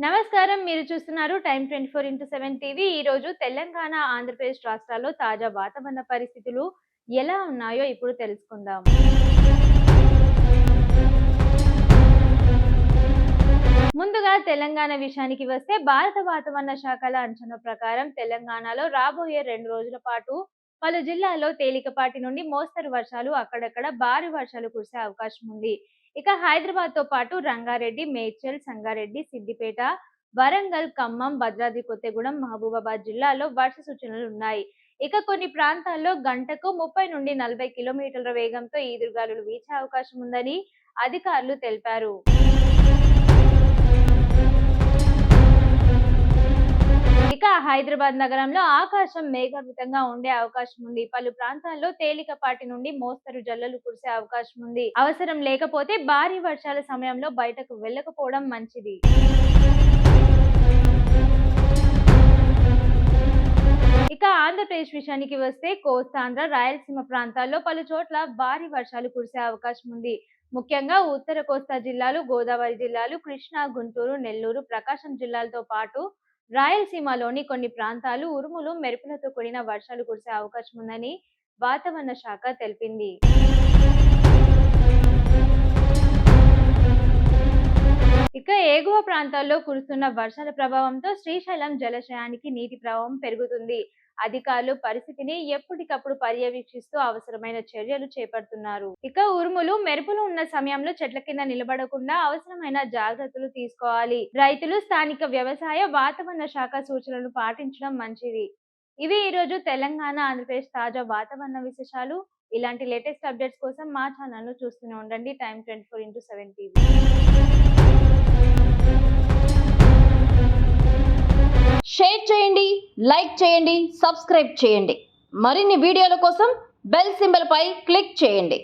నమస్కారం. మీరు చూస్తున్నారు టైమ్ 24x7 టీవీ. ఈ రోజు తెలంగాణ, ఆంధ్రప్రదేశ్ రాష్ట్రాల్లో తాజా వాతావరణ పరిస్థితులు ఎలా ఉన్నాయో ఇప్పుడు తెలుసుకుందాం. ముందుగా తెలంగాణ విషయానికి వస్తే భారత వాతావరణ శాఖల అంచనా ప్రకారం తెలంగాణలో రాబోయే 2 రోజుల పాటు పలు జిల్లాల్లో తేలికపాటి నుండి మోస్తరు వర్షాలు, అక్కడక్కడ భారీ వర్షాలు కురిసే అవకాశం ఉంది. ఇక హైదరాబాద్ తో పాటు రంగారెడ్డి, మేడ్చల్, సంగారెడ్డి, సిద్దిపేట, వరంగల్, ఖమ్మం, భద్రాద్రి కొత్తగూడెం, మహబూబాబాద్ జిల్లాల్లో వర్ష సూచనలు ఉన్నాయి. ఇక కొన్ని ప్రాంతాల్లో గంటకు 30 నుండి 40 కిలోమీటర్ల వేగంతో ఈదురుగాలులు వీచే అవకాశం ఉందని అధికారులు తెలిపారు. ఇక హైదరాబాద్ నగరంలో ఆకాశం మేఘావృతంగా ఉండే అవకాశం ఉంది. పలు ప్రాంతాల్లో తేలికపాటి నుండి మోస్తరు జల్లులు కురిసే అవకాశం ఉంది. అవసరం లేకపోతే భారీ వర్షాల సమయంలో బయటకు వెళ్ళకపోవడం మంచిది. ఇక ఆంధ్రప్రదేశ్ విషయానికి వస్తే కోస్తాంధ్ర, రాయలసీమ ప్రాంతాల్లో పలు చోట్ల భారీ వర్షాలు కురిసే అవకాశం ఉంది. ముఖ్యంగా ఉత్తర కోస్తా జిల్లాలు, గోదావరి జిల్లాలు, కృష్ణా, గుంటూరు, నెల్లూరు, ప్రకాశం జిల్లాలతో పాటు రాయలసీమలోని కొన్ని ప్రాంతాలు ఉరుములు, మెరుపులతో కూడిన వర్షాలు కురిసే అవకాశం ఉందని వాతావరణ శాఖ తెలిపింది. ఇక ఎగువ ప్రాంతాల్లో కురుస్తున్న వర్షాల ప్రభావంతో శ్రీశైలం జలాశయానికి నీటి ప్రవాహం పెరుగుతుంది. అధికారులు పరిస్థితిని ఎప్పటికప్పుడు పర్యవేక్షిస్తూ అవసరమైన చర్యలు చేపడుతున్నారు. ఇక ఉరుములు, మెరుపులు ఉన్న సమయంలో చెట్ల కింద నిలబడకుండా అవసరమైన జాగ్రత్తలు తీసుకోవాలి. రైతులు స్థానిక వ్యవసాయ, వాతావరణ శాఖ సూచనలను పాటించడం మంచిది. ఇవి ఈరోజు తెలంగాణ, ఆంధ్రప్రదేశ్ తాజా వాతావరణ విశేషాలు. ఇలాంటి లేటెస్ట్ అప్డేట్స్ కోసం మా ఛానల్ ను చూస్తూనే ఉండండి. Time 24x7 TV. షేర్ చేయండి, లైక్ చేయండి, సబ్స్క్రైబ్ చేయండి. మరిన్ని వీడియోల కోసం బెల్ సింబల్ పై క్లిక్ చేయండి.